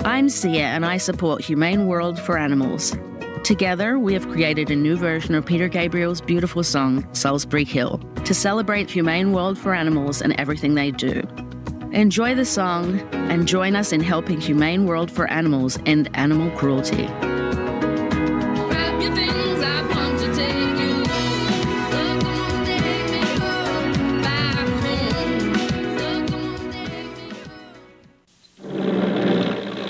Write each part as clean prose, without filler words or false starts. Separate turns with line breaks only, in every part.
I'm Sia, and I support Humane World for Animals. Together, we have created a new version of Peter Gabriel's beautiful song, Salisbury Hill, to celebrate Humane World for Animals and everything they do. Enjoy the song and join us in helping Humane World for Animals end animal cruelty.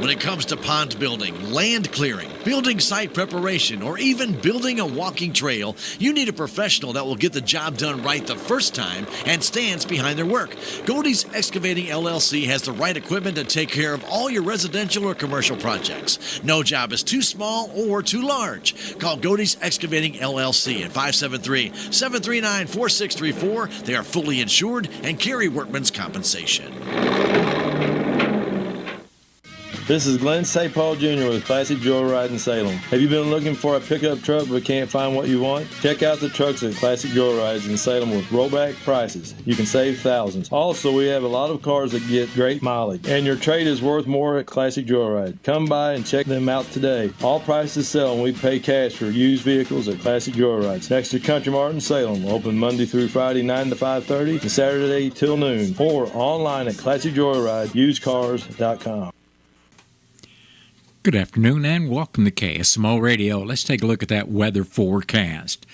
When it comes to pond building, land clearing, building site preparation, or even building a walking trail, you need a professional that will get the job done right the first time and stands behind their work. Godey's Excavating LLC has the right equipment to take care of all your residential or commercial projects. No job is too small or too large. Call Godey's Excavating LLC at 573-739-4634. They are fully insured and carry workman's compensation.
This is Glenn St. Paul Jr. with Classic Joyride in Salem. Have you been looking for a pickup truck but can't find what you want? Check out the trucks at Classic Joyrides in Salem with rollback prices. You can save thousands. Also, we have a lot of cars that get great mileage, and your trade is worth more at Classic Joyride. Come by and check them out today. All prices sell, and we pay cash for used vehicles at Classic Joyrides. Next to Country Mart in Salem. Open Monday through Friday 9 to 5:30 and Saturday till noon. Or online at ClassicJoyrideUsedCars.com.
Good afternoon and welcome to KSMO Radio. Let's take a look at that weather forecast.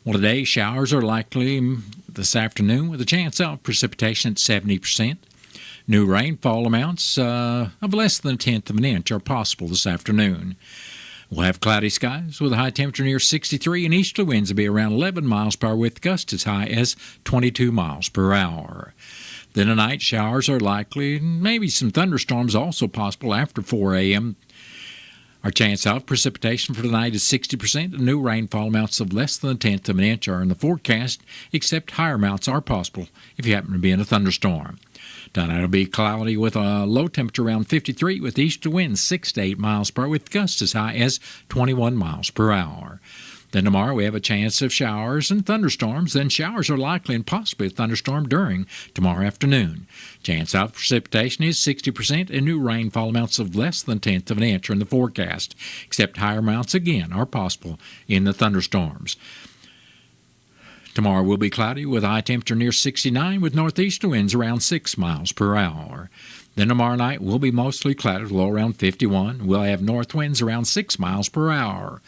Well, today showers are likely this afternoon with a chance of precipitation at 70%. New rainfall amounts of less than a tenth of an inch are possible this afternoon. We'll have cloudy skies with a high temperature near 63 and easterly winds will be around 11 miles per hour with gusts as high as 22 miles per hour. Then tonight showers are likely, maybe some thunderstorms also possible after 4 a.m. Our chance of precipitation for tonight is 60%. New rainfall amounts of less than a tenth of an inch are in the forecast, except higher amounts are possible if you happen to be in a thunderstorm. Tonight will be cloudy with a low temperature around 53 with easterly winds 6 to 8 miles per hour with gusts as high as 21 miles per hour. Then tomorrow we have a chance of showers and thunderstorms. Then showers are likely and possibly a thunderstorm during tomorrow afternoon. Chance of precipitation is 60% and new rainfall amounts of less than a tenth of an inch are in the forecast, except higher amounts again are possible in the thunderstorms. Tomorrow will be cloudy with a high temperature near 69 with northeasterly winds around 6 miles per hour. Then tomorrow night will be mostly cloudy with low around 51. We'll have north winds around 6 miles per hour.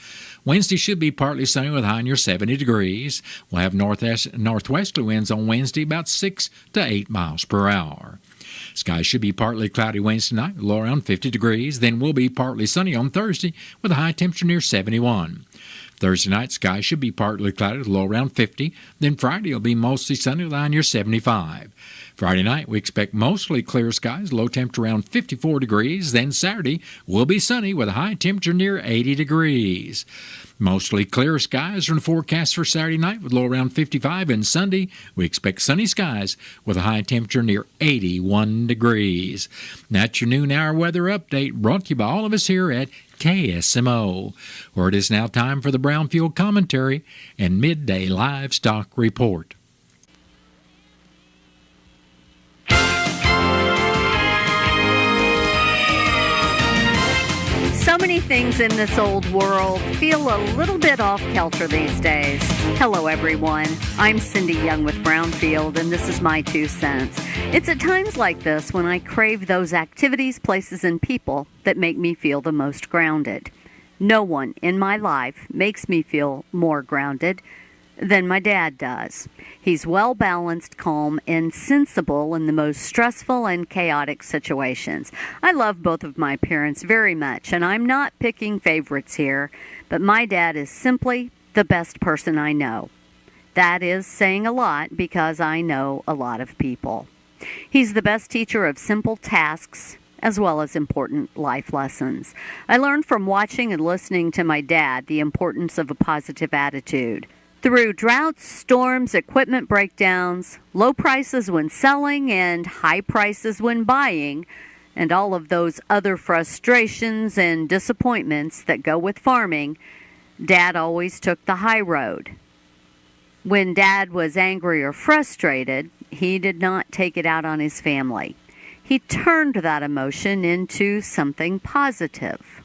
Wednesday should be partly sunny with a high near 70 degrees. We'll have northwesterly winds on Wednesday about 6 to 8 miles per hour. Skies should be partly cloudy Wednesday night with low around 50 degrees. Then will be partly sunny on Thursday with a high temperature near 71. Thursday night, skies should be partly cloudy with low around 50. Then Friday will be mostly sunny with a high near 75. Friday night, we expect mostly clear skies, low temperature around 54 degrees. Then Saturday will be sunny with a high temperature near 80 degrees. Mostly clear skies are in the forecast for Saturday night with low around 55. And Sunday, we expect sunny skies with a high temperature near 81 degrees. That's your noon hour weather update brought to you by all of us here at KSMO, where it is now time for the Brownfield Commentary and Midday Livestock Report.
So many things in this old world feel a little bit off-kilter these days. Hello, everyone. I'm Cindy Young with Brownfield, and this is my 2 cents. It's at times like this when I crave those activities, places, and people that make me feel the most grounded. No one in my life makes me feel more grounded than my dad does. He's well-balanced, calm, and sensible in the most stressful and chaotic situations. I love both of my parents very much, and I'm not picking favorites here, but my dad is simply the best person I know. That is saying a lot because I know a lot of people. He's the best teacher of simple tasks as well as important life lessons. I learned from watching and listening to my dad the importance of a positive attitude. Through droughts, storms, equipment breakdowns, low prices when selling and high prices when buying, and all of those other frustrations and disappointments that go with farming, Dad always took the high road. When Dad was angry or frustrated, he did not take it out on his family. he turned that emotion into something positive.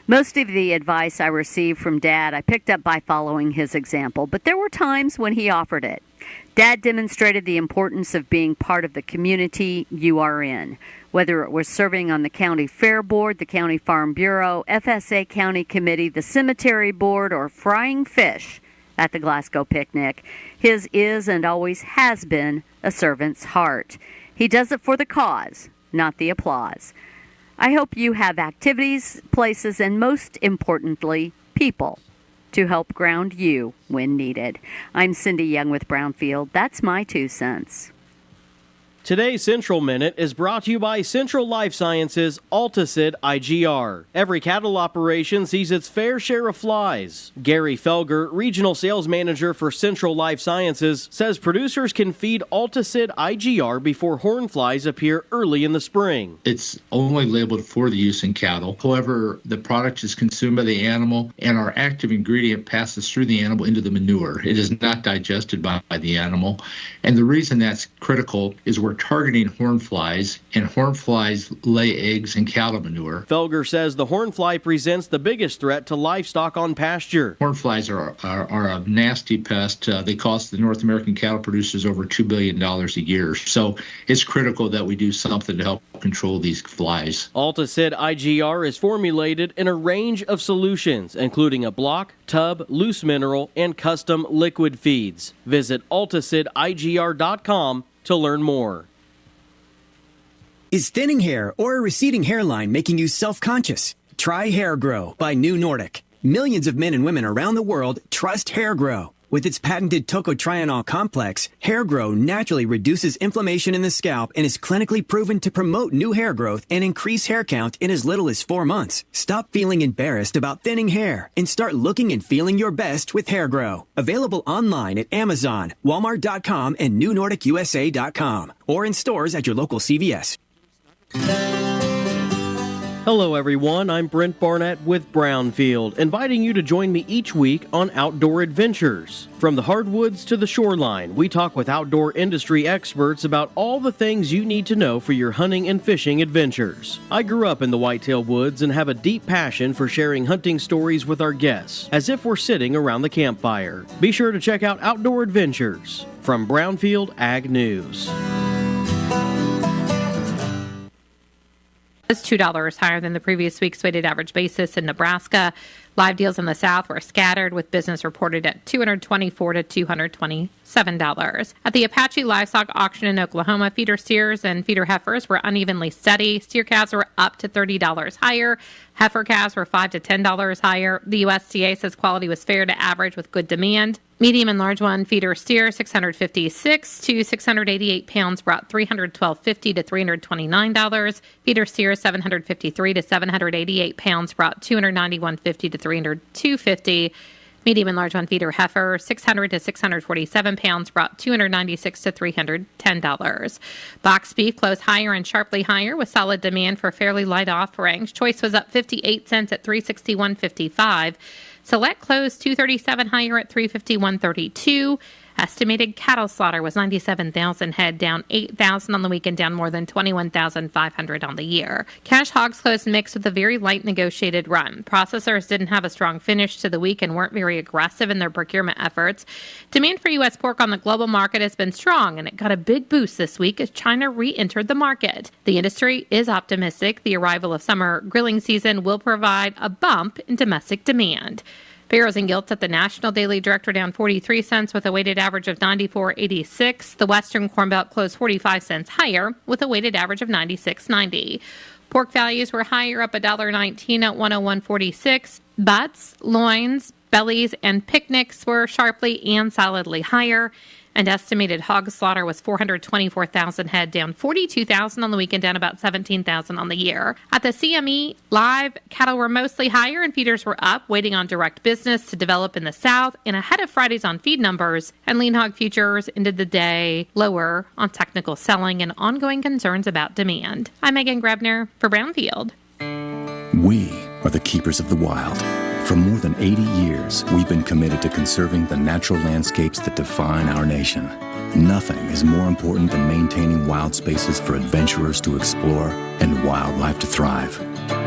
Most of the advice I received from Dad I picked up by following his example, but there were times when he offered it. Dad demonstrated the importance of being part of the community you are in, whether it was serving on the County Fair Board, the County Farm Bureau, FSA County Committee, the Cemetery Board, or frying fish at the Glasgow picnic. His is and always has been a servant's heart. He does it for the cause, not the applause. I hope you have activities, places, and most importantly, people to help ground you when needed. I'm Cindy Young with Brownfield. That's my 2 cents.
Today's Central Minute is brought to you by Central Life Sciences Alticid IGR. Every cattle operation sees its fair share of flies. Gary Felger, Regional Sales Manager for Central Life Sciences, says producers can feed Alticid IGR before horn flies appear early in the spring.
It's only labeled for the use in cattle. However, the product is consumed by the animal and our active ingredient passes through the animal into the manure. It is not digested by the animal. And the reason that's critical is we're targeting horn flies, and horn flies lay eggs in cattle manure.
Felger says the horn fly presents the biggest threat to livestock on pasture.
Horn flies are a nasty pest. They cost the North American cattle producers over $2 billion a year. So it's critical that we do something to help control these flies.
Alticid IGR is formulated in a range of solutions, including a block, tub, loose mineral, and custom liquid feeds. Visit AlticidIGR.com to learn more.
Is thinning hair or a receding hairline making you self-conscious? Try Hair Grow by New Nordic. Millions of men and women around the world trust Hair Grow. With its patented tocotrienol complex, Hair Grow naturally reduces inflammation in the scalp and is clinically proven to promote new hair growth and increase hair count in as little as 4 months. Stop feeling embarrassed about thinning hair and start looking and feeling your best with Hair Grow. Available online at Amazon, Walmart.com, and NewNordicUSA.com, or in stores at your local CVS.
Hello everyone, I'm Brent Barnett with Brownfield, inviting you to join me each week on Outdoor Adventures. From the hardwoods to the shoreline, we talk with outdoor industry experts about all the things you need to know for your hunting and fishing adventures. I grew up in the whitetail woods and have a deep passion for sharing hunting stories with our guests, as if we're sitting around the campfire. Be sure to check out Outdoor Adventures from Brownfield Ag News.
Was $2 higher than the previous week's weighted average basis in Nebraska. Live deals in the South were scattered, with business reported at $224 to $227. At the Apache Livestock Auction in Oklahoma, feeder steers and feeder heifers were unevenly steady. Steer calves were up to $30 higher. Heifer calves were $5 to $10 higher. The USDA says quality was fair to average with good demand. Medium and large one feeder steer 656 to 688 pounds brought $312.50 to $329. Feeder steer 753 to 788 pounds brought $291.50 to $302.50. Medium and large one feeder heifer 600 to 647 pounds brought $296 to $310. Box beef closed higher and sharply higher with solid demand for fairly light offerings. Choice was up 58 cents at $361.55. Select closed $237 higher at $351.32. Estimated cattle slaughter was 97,000 head, down 8,000 on the weekend, down more than 21,500 on the year. Cash hogs closed mixed with a very light negotiated run. Processors didn't have a strong finish to the week and weren't very aggressive in their procurement efforts. Demand for U.S. pork on the global market has been strong, and it got a big boost this week as China re-entered the market. The industry is optimistic the arrival of summer grilling season will provide a bump in domestic demand. Farrows and Gilts at the National Daily Director down 43 cents with a weighted average of 94.86. The Western Corn Belt closed 45 cents higher with a weighted average of 96.90. Pork values were higher, up $1.19 at 101.46. Butts, loins, bellies, and picnics were sharply and solidly higher. And estimated hog slaughter was 424,000 head, down 42,000 on the weekend, down about 17,000 on the year. At the CME, live cattle were mostly higher and feeders were up, waiting on direct business to develop in the South and ahead of Friday's on feed numbers. And lean hog futures ended the day lower on technical selling and ongoing concerns about demand. I'm Megan Grebner for Brownfield.
We are the keepers of the wild. For more than 80 years, we've been committed to conserving the natural landscapes that define our nation. Nothing is more important than maintaining wild spaces for adventurers to explore and wildlife to thrive.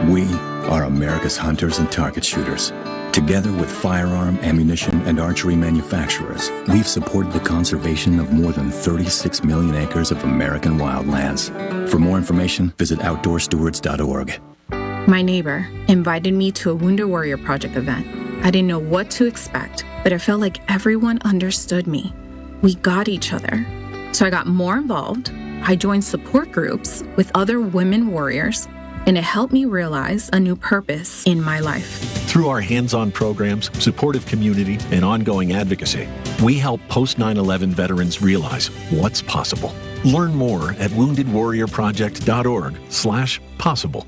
We are America's hunters and target shooters. Together with firearm, ammunition, and archery manufacturers, we've supported the conservation of more than 36 million acres of American wildlands. For more information, visit outdoorstewards.org.
My neighbor invited me to a Wounded Warrior Project event. I didn't know what to expect, but it felt like everyone understood me. We got each other. So I got more involved. I joined support groups with other women warriors, and it helped me realize a new purpose in my life.
Through our hands-on programs, supportive community, and ongoing advocacy, we help post-9/11 veterans realize what's possible. Learn more at woundedwarriorproject.org/possible.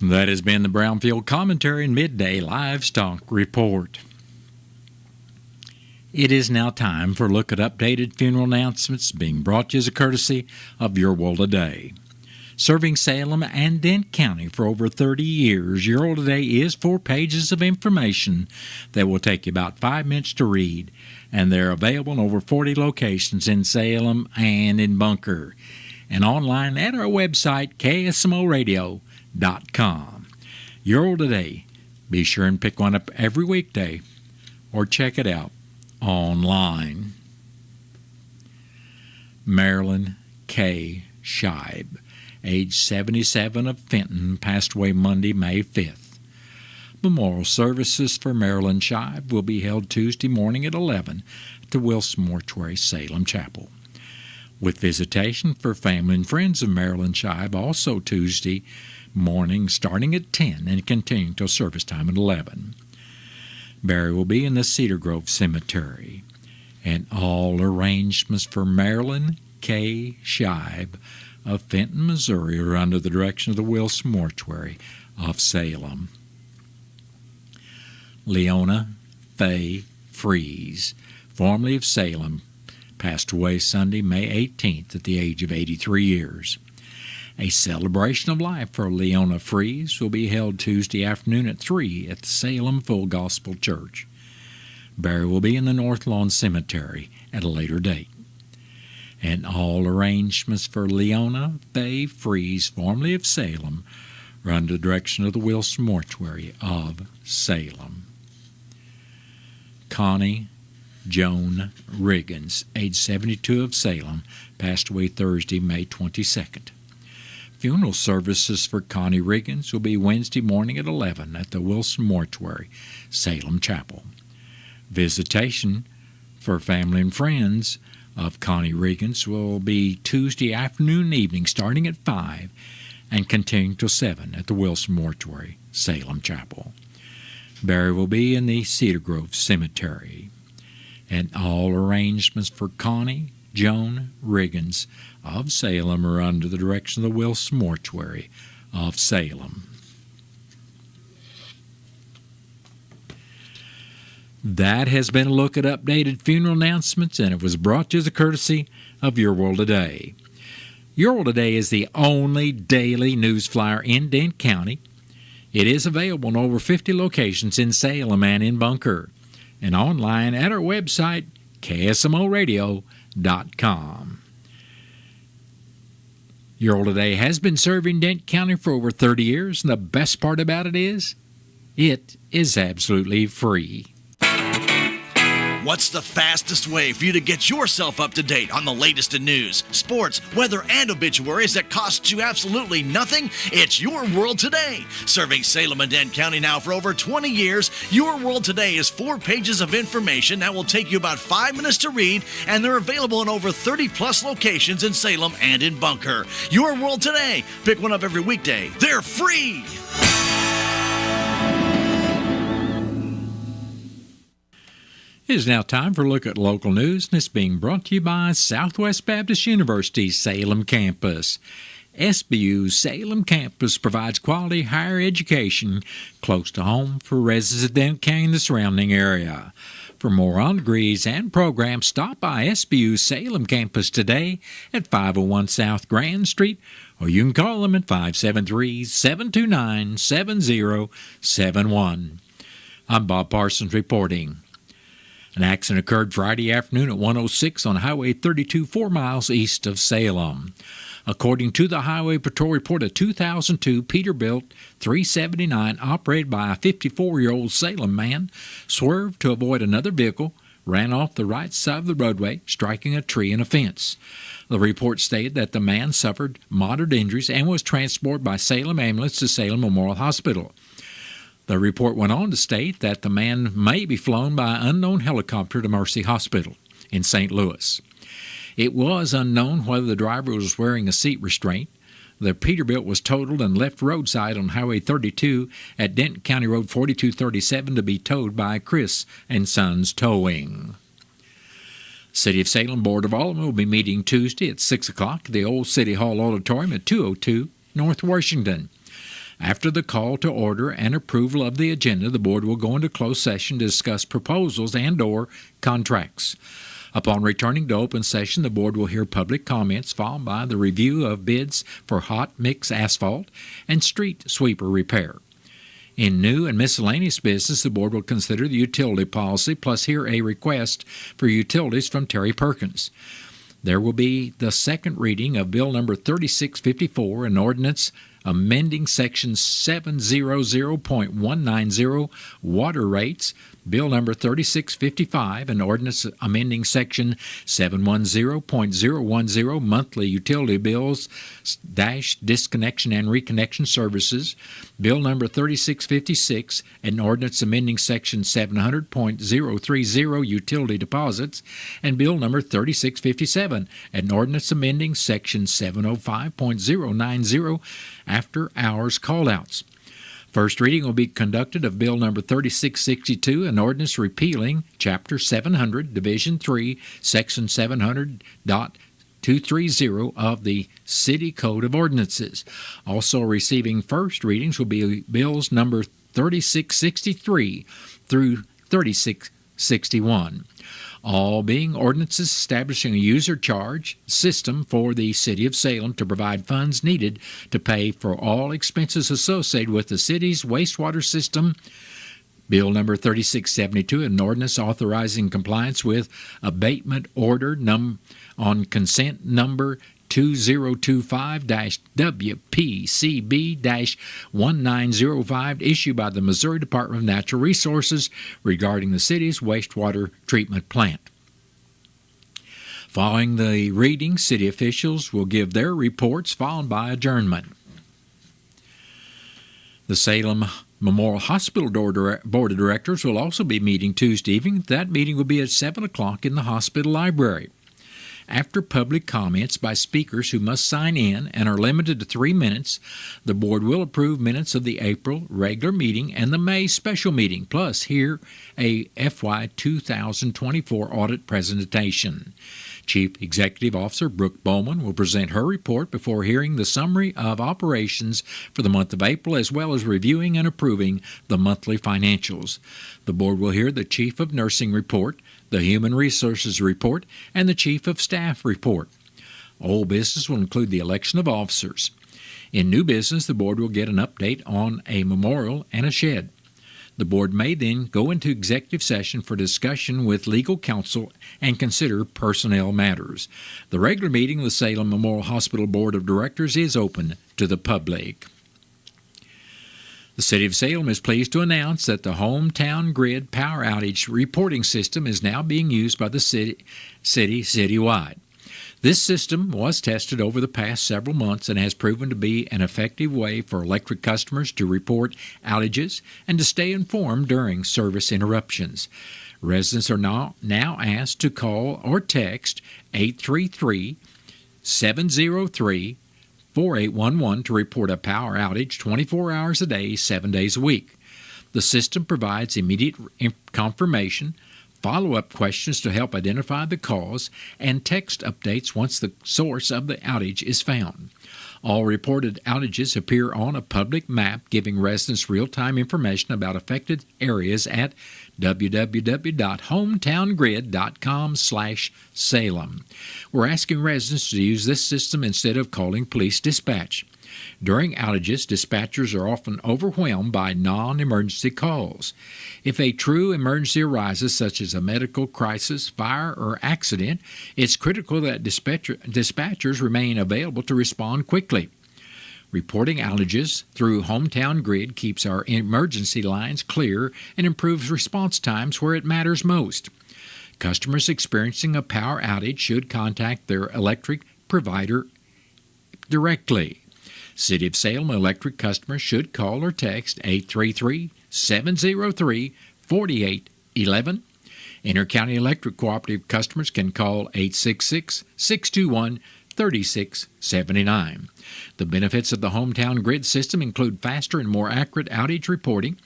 That has been the Brownfield Commentary and Midday Livestock Report. It is now time for a look at updated funeral announcements being brought to you as a courtesy of Your World Today. Serving Salem and Dent County for over 30 years, Your World Today is 4 pages of information that will take you about 5 minutes to read, and they're available in over 40 locations in Salem and in Bunker, and online at our website, KSMOradio.com. Your World Today. Be sure and pick one up every weekday or check it out online. Marilyn K. Scheib, age 77, of Fenton, passed away Monday, May 5th. Memorial services for Marilyn Scheib will be held Tuesday morning at 11 at the Wilson Mortuary, Salem Chapel, with visitation for family and friends of Marilyn Scheib also Tuesday morning starting at 10 and continuing till service time at 11. Burial will be in the Cedar Grove Cemetery, and all arrangements for Marilyn K. Scheib of Fenton, Missouri are under the direction of the Wilson Mortuary of Salem. Leona Faye Fries, formerly of Salem, passed away Sunday, May 18th at the age of 83 years. A celebration of life for Leona Fries will be held Tuesday afternoon at 3 at the Salem Full Gospel Church. Burial will be in the North Lawn Cemetery at a later date. And all arrangements for Leona Faye Fries, formerly of Salem, are under the direction of the Wilson Mortuary of Salem. Connie Joan Riggins, age 72, of Salem, passed away Thursday, May 22nd. Funeral services for Connie Riggins will be Wednesday morning at 11 at the Wilson Mortuary, Salem Chapel. Visitation for family and friends of Connie Riggins will be Tuesday afternoon and evening starting at 5 and continuing till 7 at the Wilson Mortuary, Salem Chapel. Burial will be in the Cedar Grove Cemetery. And all arrangements for Connie Joan Riggins of Salem are under the direction of the Wilson Mortuary of Salem. That has been a look at updated funeral announcements, and it was brought to you as a courtesy of Your World Today. Your World Today is the only daily news flyer in Dent County. It is available in over 50 locations in Salem and in Bunker, and online at our website, KSMOradio.com. Your World Today has been serving Dent County for over 30 years, and the best part about it is absolutely free.
What's the fastest way for you to get yourself up to date on the latest in news, sports, weather, and obituaries that costs you absolutely nothing? It's Your World Today. Serving Salem and Dent County now for over 20 years, Your World Today is 4 pages of information that will take you about 5 minutes to read, and they're available in over 30-plus locations in Salem and in Bunker. Your World Today. Pick one up every weekday. They're free.
It is now time for a look at local news, and it's being brought to you by Southwest Baptist University's Salem campus. SBU's Salem campus provides quality higher education close to home for residents of Dent County and the surrounding area. For more on degrees and programs, stop by SBU's Salem campus today at 501 South Grand Street, or you can call them at 573-729-7071. I'm Bob Parsons reporting. An accident occurred Friday afternoon at 106 on Highway 32, 4 miles east of Salem. According to the Highway Patrol report, a 2002 Peterbilt 379 operated by a 54-year-old Salem man swerved to avoid another vehicle, ran off the right side of the roadway, striking a tree and a fence. The report stated that the man suffered moderate injuries and was transported by Salem ambulance to Salem Memorial Hospital. The report went on to state that the man may be flown by an unknown helicopter to Mercy Hospital in St. Louis. It was unknown whether the driver was wearing a seat restraint. The Peterbilt was totaled and left roadside on Highway 32 at Denton County Road 4237 to be towed by Chris and Sons Towing. City of Salem Board of Aldermen will be meeting Tuesday at 6 o'clock at the old City Hall Auditorium at 202 North Washington. After the call to order and approval of the agenda, the board will go into closed session to discuss proposals and/or contracts. Upon returning to open session, the board will hear public comments, followed by the review of bids for hot mix asphalt and street sweeper repair. In new and miscellaneous business, the board will consider the utility policy, plus hear a request for utilities from Terry Perkins. There will be the second reading of Bill number 3654, an ordinance amending Section 700.190 water rates, Bill number 3655, an ordinance amending Section 710.010 monthly utility bills dash disconnection and reconnection services, Bill number 3656, an ordinance amending Section 700.030 utility deposits, and Bill number 3657, an ordinance amending Section 705.090 after-hours call-outs. First reading will be conducted of Bill number 3662, an ordinance repealing Chapter 700, Division 3, Section 700.230 of the City Code of Ordinances. Also receiving first readings will be Bills number 3663 through 3661. All being ordinances establishing a user charge system for the City of Salem to provide funds needed to pay for all expenses associated with the city's wastewater system. Bill number 3672, an ordinance authorizing compliance with abatement order on consent number 2025-WPCB-1905 issued by the Missouri Department of Natural Resources regarding the city's wastewater treatment plant. Following the reading, city officials will give their reports, followed by adjournment. The Salem Memorial Hospital Board of Directors will also be meeting Tuesday evening. That meeting will be at 7 o'clock in the hospital library. After public comments by speakers who must sign in and are limited to 3 minutes, the board will approve minutes of the April regular meeting and the May special meeting, plus hear a FY 2024 audit presentation. Chief Executive Officer Brooke Bowman will present her report before hearing the summary of operations for the month of April, as well as reviewing and approving the monthly financials. The board will hear the Chief of Nursing report, the Human Resources report, and the Chief of Staff report. Old business will include the election of officers. In new business, the board will get an update on a memorial and a shed. The board may then go into executive session for discussion with legal counsel and consider personnel matters. The regular meeting of the Salem Memorial Hospital Board of Directors is open to the public. The City of Salem is pleased to announce that the Hometown Grid Power Outage Reporting System is now being used by the citywide. This system was tested over the past several months and has proven to be an effective way for electric customers to report outages and to stay informed during service interruptions. Residents are now asked to call or text 833-703-4811 to report a power outage 24 hours a day, 7 days a week. The system provides immediate confirmation, follow-up questions to help identify the cause, and text updates once the source of the outage is found. All reported outages appear on a public map giving residents real-time information about affected areas at www.hometowngrid.com/Salem. We're asking residents to use this system instead of calling police dispatch. During outages, dispatchers are often overwhelmed by non-emergency calls. If a true emergency arises, such as a medical crisis, fire, or accident, it's critical that dispatchers remain available to respond quickly. Reporting outages through Hometown Grid keeps our emergency lines clear and improves response times where it matters most. Customers experiencing a power outage should contact their electric provider directly. City of Salem electric customers should call or text 833-703-4811. Intercounty Electric Cooperative customers can call 866-621-3679. The benefits of the Hometown Grid system include faster and more accurate outage reporting,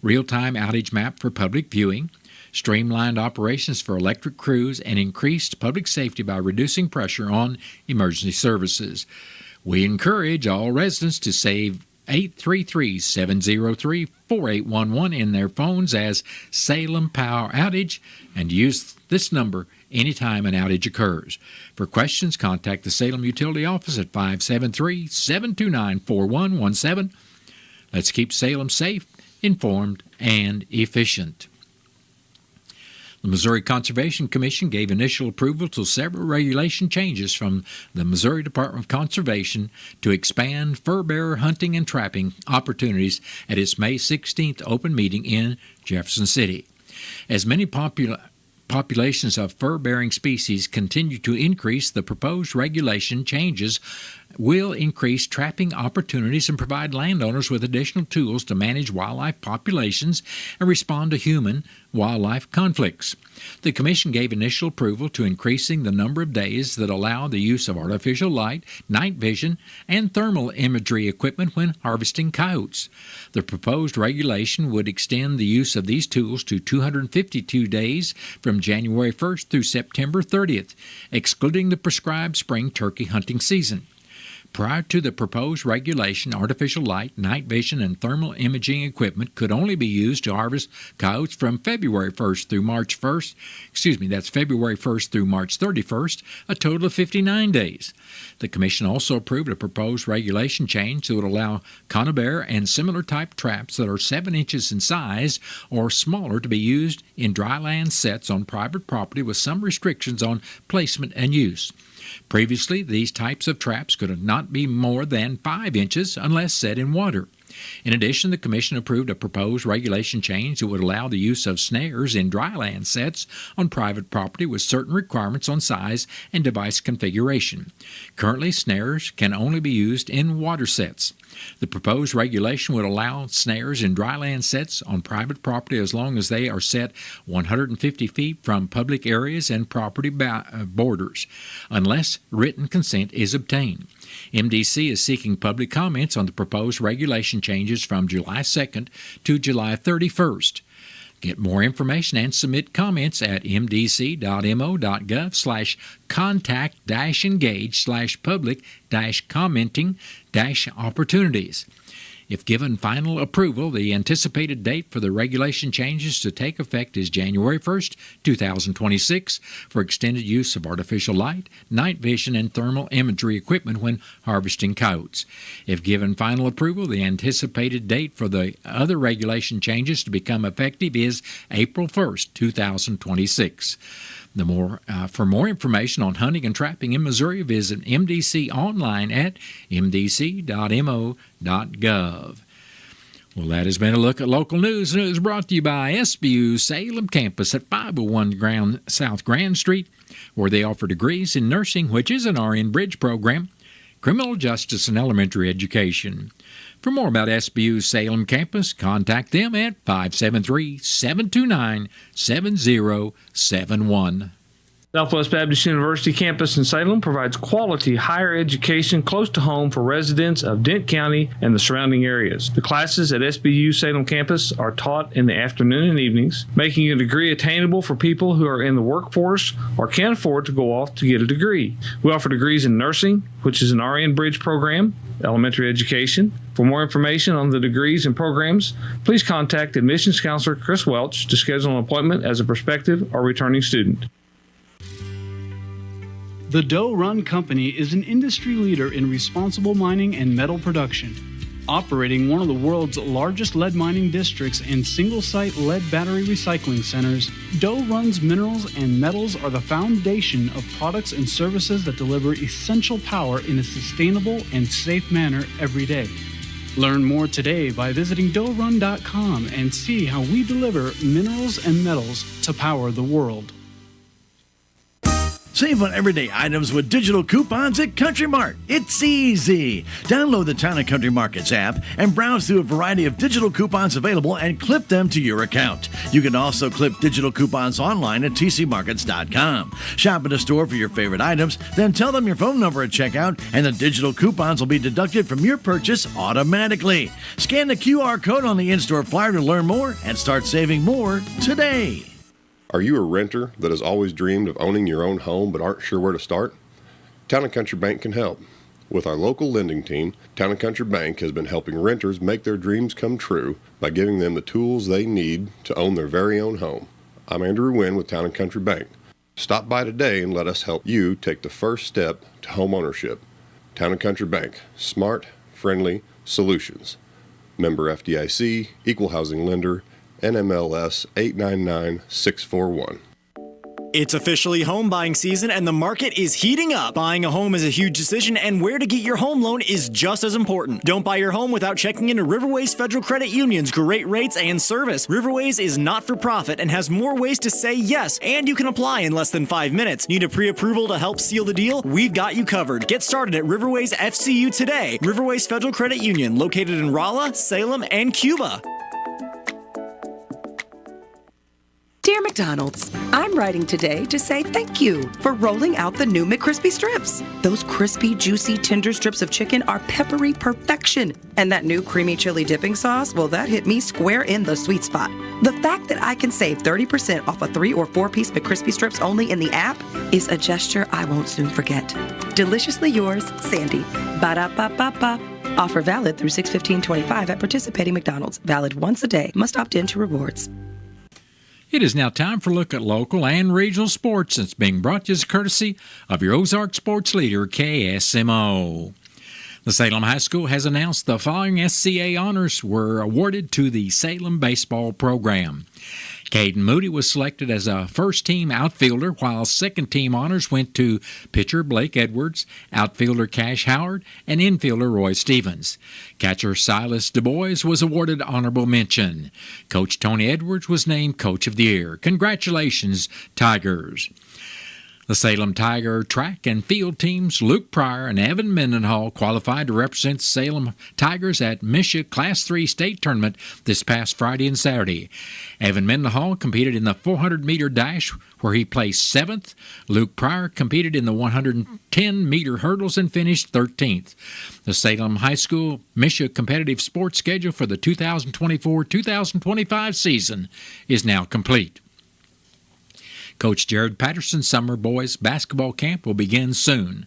real-time outage map for public viewing, streamlined operations for electric crews, and increased public safety by reducing pressure on emergency services. We encourage all residents to save 833-703-4811 in their phones as Salem Power Outage and use this number anytime an outage occurs. For questions, contact the Salem Utility Office at 573-729-4117. Let's keep Salem safe, informed, and efficient. The Missouri Conservation Commission gave initial approval to several regulation changes from the Missouri Department of Conservation to expand fur-bearer hunting and trapping opportunities at its May 16th open meeting in Jefferson City. As many populations of fur-bearing species continue to increase, the proposed regulation changes will increase trapping opportunities and provide landowners with additional tools to manage wildlife populations and respond to human-wildlife conflicts. The Commission gave initial approval to increasing the number of days that allow the use of artificial light, night vision, and thermal imagery equipment when harvesting coyotes. The proposed regulation would extend the use of these tools to 252 days from January 1st through September 30th, excluding the prescribed spring turkey hunting season. Prior to the proposed regulation, artificial light, night vision, and thermal imaging equipment could only be used to harvest coyotes from February 1st through March 1st. That's February 1st through March 31st, a total of 59 days. The Commission also approved a proposed regulation change that would allow conibear and similar type traps that are 7 inches in size or smaller to be used in dryland sets on private property with some restrictions on placement and use. Previously, these types of traps could not be more than 5 inches unless set in water. In addition, the Commission approved a proposed regulation change that would allow the use of snares in dryland sets on private property with certain requirements on size and device configuration. Currently, snares can only be used in water sets. The proposed regulation would allow snares in dryland sets on private property as long as they are set 150 feet from public areas and property borders, unless written consent is obtained. MDC is seeking public comments on the proposed regulation changes from July 2nd to July 31st. Get more information and submit comments at mdc.mo.gov/contact-engage/public-commenting-opportunities. If given final approval, the anticipated date for the regulation changes to take effect is January 1st, 2026 for extended use of artificial light, night vision, and thermal imagery equipment when harvesting coyotes. If given final approval, the anticipated date for the other regulation changes to become effective is April 1st, 2026. For more information on hunting and trapping in Missouri, visit MDC online at mdc.mo.gov. Well, that has been a look at local news, and it was brought to you by SBU Salem Campus at 501 South Grand Street, where they offer degrees in nursing, which is an RN Bridge program, criminal justice, and elementary education. For more about SBU Salem Campus, contact them at 573-729-7071.
Southwest Baptist University campus in Salem provides quality higher education close to home for residents of Dent County and the surrounding areas. The classes at SBU Salem campus are taught in the afternoon and evenings, making a degree attainable for people who are in the workforce or can't afford to go off to get a degree. We offer degrees in nursing, which is an RN Bridge program, elementary education. For more information on the degrees and programs, please contact admissions counselor Chris Welch to schedule an appointment as a prospective or returning student.
The Doe Run Company is an industry leader in responsible mining and metal production. Operating one of the world's largest lead mining districts and single-site lead battery recycling centers, Doe Run's minerals and metals are the foundation of products and services that deliver essential power in a sustainable and safe manner every day. Learn more today by visiting doerun.com and see how we deliver minerals and metals to power the world.
Save on everyday items with digital coupons at Country Mart. It's easy. Download the Town & Country Markets app and browse through a variety of digital coupons available and clip them to your account. You can also clip digital coupons online at tcmarkets.com. Shop at a store for your favorite items, then tell them your phone number at checkout, and the digital coupons will be deducted from your purchase automatically. Scan the QR code on the in-store flyer to learn more and start saving more today.
Are you a renter that has always dreamed of owning your own home but aren't sure where to start? Town & Country Bank can help. With our local lending team, Town & Country Bank has been helping renters make their dreams come true by giving them the tools they need to own their very own home. I'm Andrew Wynn with Town & Country Bank. Stop by today and let us help you take the first step to home ownership. Town & Country Bank. Smart, friendly solutions. Member FDIC, Equal Housing Lender, NMLS 899641.
It's officially home buying season and the market is heating up. Buying a home is a huge decision and where to get your home loan is just as important. Don't buy your home without checking into Riverways Federal Credit Union's great rates and service. Riverways is not for profit and has more ways to say yes, and you can apply in less than 5 minutes. Need a pre-approval to help seal the deal? We've got you covered. Get started at Riverways FCU today. Riverways Federal Credit Union, located in Rolla, Salem, and Cuba.
Dear McDonald's, I'm writing today to say thank you for rolling out the new McCrispy strips. Those crispy, juicy, tender strips of chicken are peppery perfection. And that new creamy chili dipping sauce, well, that hit me square in the sweet spot. The fact that I can save 30% off a 3- or 4-piece McCrispy strips only in the app is a gesture I won't soon forget. Deliciously yours, Sandy. Ba-da-ba-ba-ba. Offer valid through 6/15/25 at participating McDonald's. Valid once a day. Must opt in to rewards.
It is now time for a look at local and regional sports. It's being brought to you as courtesy of your Ozark sports leader, KSMO. The Salem High School has announced the following SCA honors were awarded to the Salem baseball program. Caden Moody was selected as a first-team outfielder, while second-team honors went to pitcher Blake Edwards, outfielder Cash Howard, and infielder Roy Stevens. Catcher Silas Du Bois was awarded honorable mention. Coach Tony Edwards was named Coach of the Year. Congratulations, Tigers. The Salem Tiger track and field teams Luke Pryor and Evan Mendenhall qualified to represent Salem Tigers at Misha Class 3 state tournament this past Friday and Saturday. Evan Mendenhall competed in the 400-meter dash, where he placed 7th. Luke Pryor competed in the 110-meter hurdles and finished 13th. The Salem High School Misha competitive sports schedule for the 2024-2025 season is now complete. Coach Jared Patterson's summer boys basketball camp will begin soon.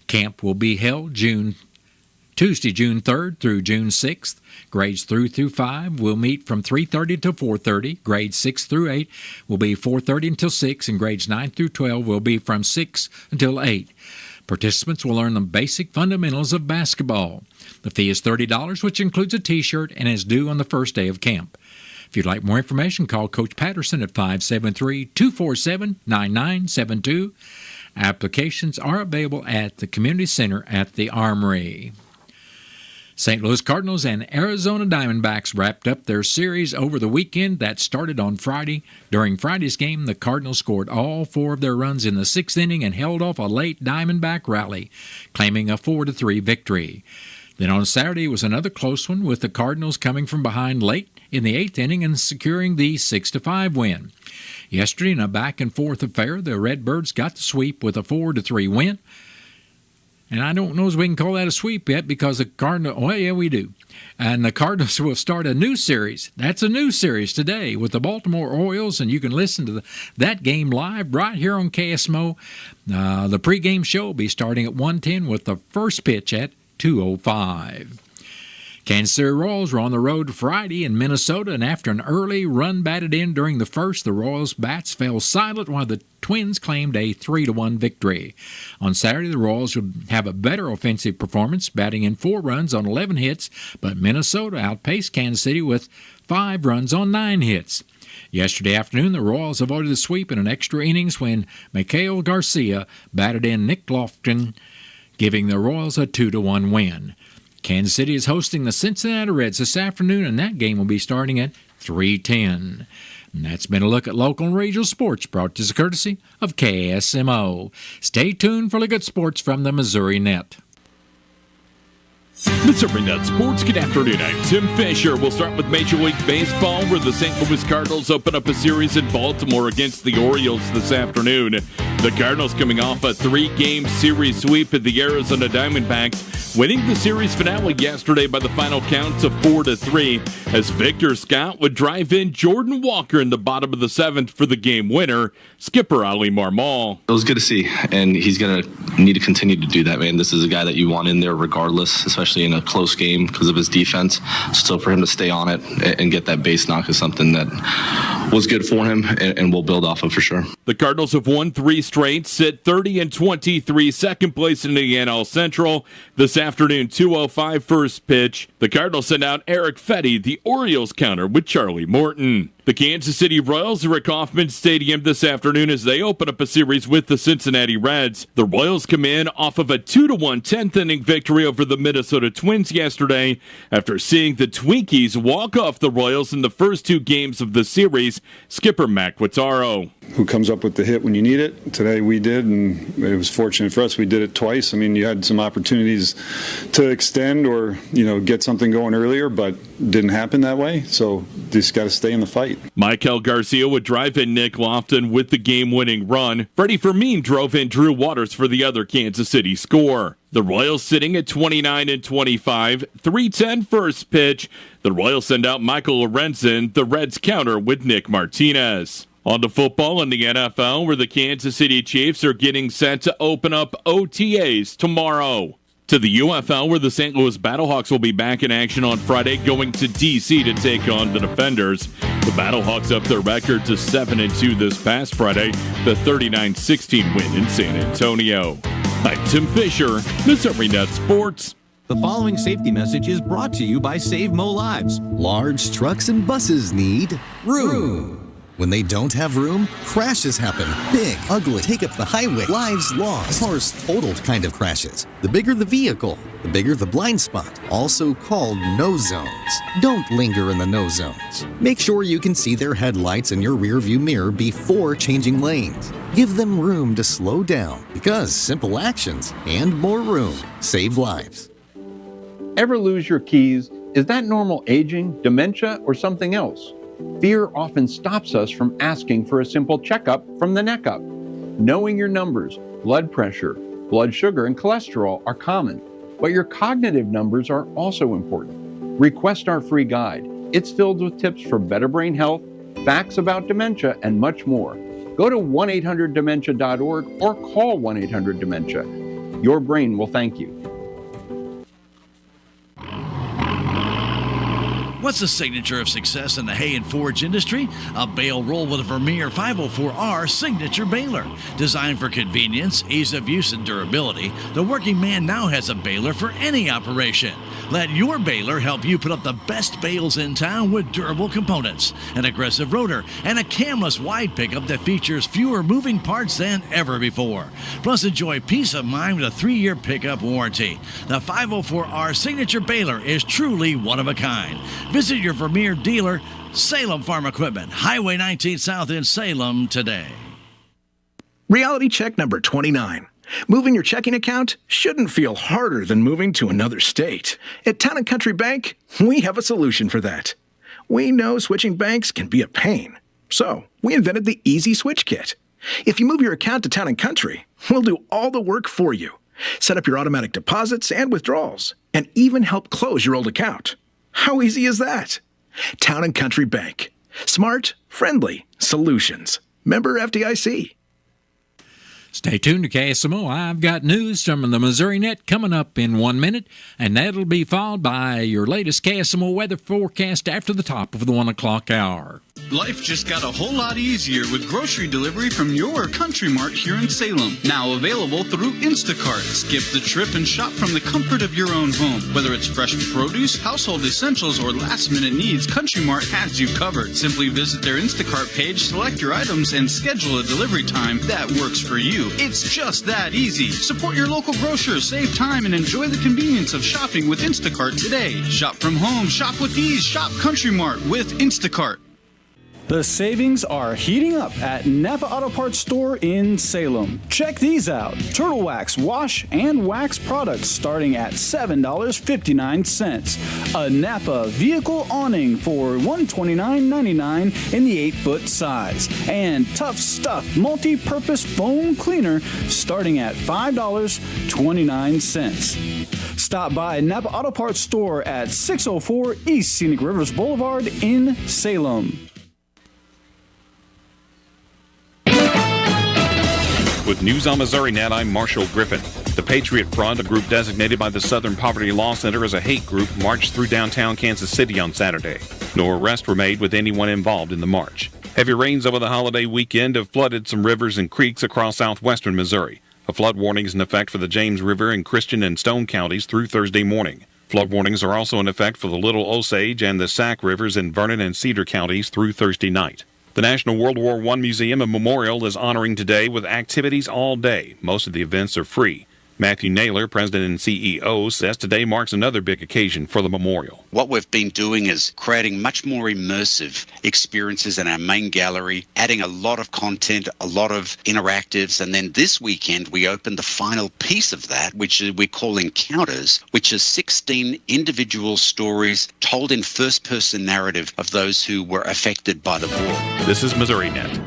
Camp will be held Tuesday, June 3rd through June 6th. Grades 3 through 5 will meet from 3:30 to 4:30. Grades 6 through 8 will be 4:30 until 6, and grades 9 through 12 will be from 6 until 8. Participants will learn the basic fundamentals of basketball. The fee is $30, which includes a T-shirt, and is due on the first day of camp. If you'd like more information, call Coach Patterson at 573-247-9972. Applications are available at the Community Center at the Armory. St. Louis Cardinals and Arizona Diamondbacks wrapped up their series over the weekend that started on Friday. During Friday's game, the Cardinals scored all 4 of their runs in the 6th inning and held off a late Diamondback rally, claiming a 4-3 victory. Then on Saturday was another close one, with the Cardinals coming from behind late in the 8th inning and securing the 6-5 win. Yesterday, in a back-and-forth affair, the Redbirds got the sweep with a 4-3 win. And I don't know if we can call that a sweep yet, because the Cardinals, well, yeah, we do. And the Cardinals will start a new series. That's a new series today with the Baltimore Orioles, and you can listen to that game live right here on KSMO. The pregame show will be starting at 1:10 with the first pitch at 2:05. Kansas City Royals were on the road Friday in Minnesota, and after an early run batted in during the first, the Royals' bats fell silent while the Twins claimed a 3-1 victory. On Saturday, the Royals would have a better offensive performance, batting in 4 runs on 11 hits, but Minnesota outpaced Kansas City with 5 runs on 9 hits. Yesterday afternoon, the Royals avoided the sweep in an extra innings when Mikael Garcia batted in Nick Lofton, giving the Royals a 2-1 win. Kansas City is hosting the Cincinnati Reds this afternoon, and that game will be starting at 3:10. And that's been a look at local and regional sports, brought to us courtesy of KSMO. Stay tuned for good sports from the Missouri Net.
Missouri Net Sports, good afternoon. I'm Tim Fisher. We'll start with Major League Baseball, where the St. Louis Cardinals open up a series in Baltimore against the Orioles this afternoon. The Cardinals coming off a 3-game series sweep at the Arizona Diamondbacks, winning the series finale yesterday by the final counts of 4-3, as Victor Scott would drive in Jordan Walker in the bottom of the 7th for the game winner. Skipper Ali Marmol.
It was good to see, and he's going to need to continue to do that, man. This is a guy that you want in there regardless, especially in a close game because of his defense. So for him to stay on it and get that base knock is something that was good for him, and we'll build off of for sure.
The Cardinals have won 3 straight, sit 30-23, second place in the NL Central. This afternoon, 2:05 first pitch. The Cardinals send out Eric Fetty. The Orioles counter with Charlie Morton. The Kansas City Royals are at Kauffman Stadium this afternoon as they open up a series with the Cincinnati Reds. The Royals come in off of a 2-1 10th inning victory over the Minnesota Twins yesterday after seeing the Twinkies walk off the Royals in the first 2 games of the series. Skipper Mac Quattaro.
Who comes up with the hit when you need it? Today we did, and it was fortunate for us. We did it twice. I mean, you had some opportunities to extend or, get something going earlier, but didn't happen that way. So just got to stay in the fight.
Mikael Garcia would drive in Nick Lofton with the game-winning run. Freddie Fermin drove in Drew Waters for the other Kansas City score. The Royals sitting at 29-25, 3:10 first pitch. The Royals send out Michael Lorenzen. The Reds counter with Nick Martinez. On to football in the NFL, where the Kansas City Chiefs are getting set to open up OTAs tomorrow. To the UFL, where the St. Louis Battlehawks will be back in action on Friday, going to D.C. to take on the Defenders. The Battlehawks up their record to 7-2 this past Friday, the 39-16 win in San Antonio. I'm Tim Fisher, Missouri Net Sports.
The following safety message is brought to you by Save Mo Lives.
Large trucks and buses need room. When they don't have room, crashes happen. Big, ugly, take up the highway, lives lost, cars totaled kind of crashes. The bigger the vehicle, the bigger the blind spot, also called no zones. Don't linger in the no zones. Make sure you can see their headlights in your rearview mirror before changing lanes. Give them room to slow down, because simple actions and more room save lives.
Ever lose your keys? Is that normal aging, dementia, or something else? Fear often stops us from asking for a simple checkup from the neck up. Knowing your numbers, blood pressure, blood sugar, and cholesterol are common, but your cognitive numbers are also important. Request our free guide. It's filled with tips for better brain health, facts about dementia, and much more. Go to 1-800-DEMENTIA.org or call 1-800-DEMENTIA. Your brain will thank you.
What's the signature of success in the hay and forage industry? A bale roll with a Vermeer 504R signature baler. Designed for convenience, ease of use, and durability, the working man now has a baler for any operation. Let your baler help you put up the best bales in town with durable components, an aggressive rotor, and a camless wide pickup that features fewer moving parts than ever before. Plus, enjoy peace of mind with a 3-year pickup warranty. The 504R Signature Baler is truly one of a kind. Visit your Vermeer dealer, Salem Farm Equipment, Highway 19 South in Salem today.
Reality check number 29. Moving your checking account shouldn't feel harder than moving to another state. At Town & Country Bank, we have a solution for that. We know switching banks can be a pain, so we invented the Easy Switch Kit. If you move your account to Town & Country, we'll do all the work for you. Set up your automatic deposits and withdrawals, and even help close your old account. How easy is that? Town & Country Bank. Smart, friendly solutions. Member FDIC.
Stay tuned to KSMO. I've got news from the Missouri Net coming up in 1 minute, and that'll be followed by your latest KSMO weather forecast after the top of the 1 o'clock hour.
Life just got a whole lot easier with grocery delivery from your Country Mart here in Salem. Now available through Instacart. Skip the trip and shop from the comfort of your own home. Whether it's fresh produce, household essentials, or last-minute needs, Country Mart has you covered. Simply visit their Instacart page, select your items, and schedule a delivery time that works for you. It's just that easy. Support your local grocer, save time, and enjoy the convenience of shopping with Instacart today. Shop from home, shop with ease, shop Country Mart with Instacart.
The savings are heating up at Napa Auto Parts Store in Salem. Check these out. Turtle Wax wash and wax products starting at $7.59. A Napa vehicle awning for $129.99 in the 8-foot size. And Tough Stuff multi-purpose foam cleaner starting at $5.29. Stop by Napa Auto Parts Store at 604 East Scenic Rivers Boulevard in Salem.
With News on Missouri Net, I'm Marshall Griffin. The Patriot Front, a group designated by the Southern Poverty Law Center as a hate group, marched through downtown Kansas City on Saturday. No arrests were made with anyone involved in the march. Heavy rains over the holiday weekend have flooded some rivers and creeks across southwestern Missouri. A flood warning is in effect for the James River in Christian and Stone counties through Thursday morning. Flood warnings are also in effect for the Little Osage and the Sac Rivers in Vernon and Cedar counties through Thursday night. The National World War I Museum and Memorial is honoring today with activities all day. Most of the events are free. Matthew Naylor, president and CEO, says today marks another big occasion for the memorial.
What we've been doing is creating much more immersive experiences in our main gallery, adding a lot of content, a lot of interactives, and then this weekend we opened the final piece of that, which we call Encounters, which is 16 individual stories told in first-person narrative of those who were affected by the war.
This is Missouri Net.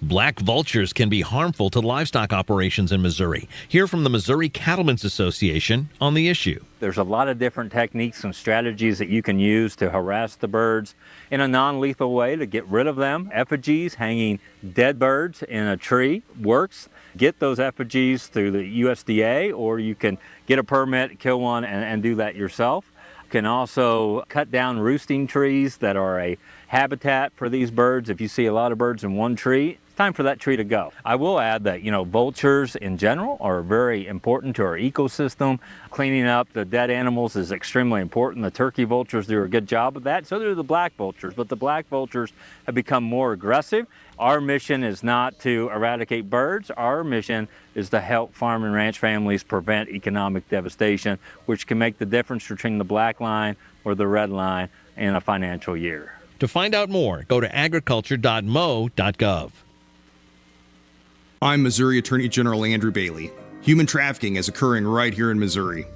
Black vultures can be harmful to livestock operations in Missouri. Hear from the Missouri Cattlemen's Association on the issue.
There's a lot of different techniques and strategies that you can use to harass the birds in a non-lethal way to get rid of them. Effigies, hanging dead birds in a tree works. Get those effigies through the USDA, or you can get a permit, kill one, and do that yourself. You can also cut down roosting trees that are a habitat for these birds. If you see a lot of birds in one tree, it's time for that tree to go. I will add that, vultures in general are very important to our ecosystem. Cleaning up the dead animals is extremely important. The turkey vultures do a good job of that. So do the black vultures, but the black vultures have become more aggressive. Our mission is not to eradicate birds. Our mission is to help farm and ranch families prevent economic devastation, which can make the difference between the black line or the red line in a financial year.
To find out more, go to agriculture.mo.gov.
I'm Missouri Attorney General Andrew Bailey. Human trafficking is occurring right here in Missouri.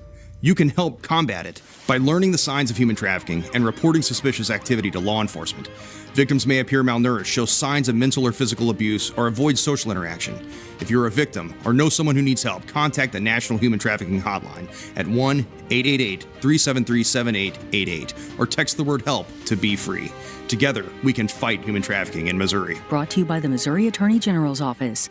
You can help combat it by learning the signs of human trafficking and reporting suspicious activity to law enforcement. Victims may appear malnourished, show signs of mental or physical abuse, or avoid social interaction. If you're a victim or know someone who needs help, contact the National Human Trafficking Hotline at 1-888-373-7888 or text the word HELP to Be Free. Together, we can fight human trafficking in Missouri.
Brought to you by the Missouri Attorney General's Office.